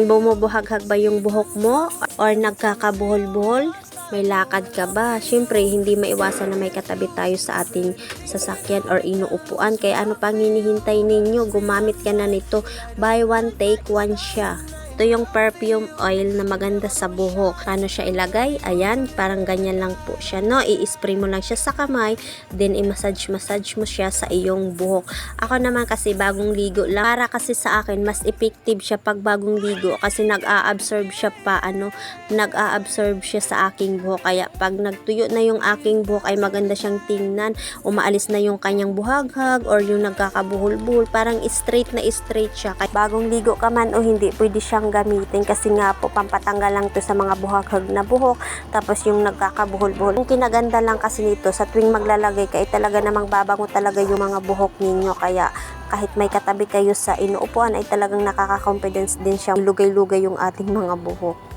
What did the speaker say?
Bumubuhaghag ba yung buhok mo? Or nagkakabuhol-buhol? May lakad ka ba? Siyempre, hindi maiwasan na may katabi tayo sa ating sasakyan or inuupuan. Kaya ano pang hinihintay ninyo? Gumamit ka na nito. Buy one, take one siya. Ito yung perfume oil na maganda sa buhok. Paano siya ilagay? Ayan, parang ganyan lang po siya, no? I-spray mo lang siya sa kamay, then i-massage mo siya sa iyong buhok. Ako naman kasi bagong ligo lang. Para kasi sa akin, mas effective siya pag bagong ligo kasi nag-a-absorb siya nag-a-absorb siya sa aking buhok. Kaya pag nagtuyo na yung aking buhok ay maganda siyang tingnan. Umaalis na yung kanyang buhaghag or yung nagkakabuhol-buhol. Parang straight na straight siya. Kaya bagong ligo ka man o hindi, pwede siyang gamitin kasi nga po pampatanggal lang to sa mga buhaghag na buhok, tapos yung nagkakabuhol-buhol. Yung kinaganda lang kasi nito, sa tuwing maglalagay ka ay talaga namang babango talaga yung mga buhok ninyo, kaya kahit may katabi kayo sa inuupuan ay talagang nakaka-confidence din siya, lugay-lugay yung ating mga buhok.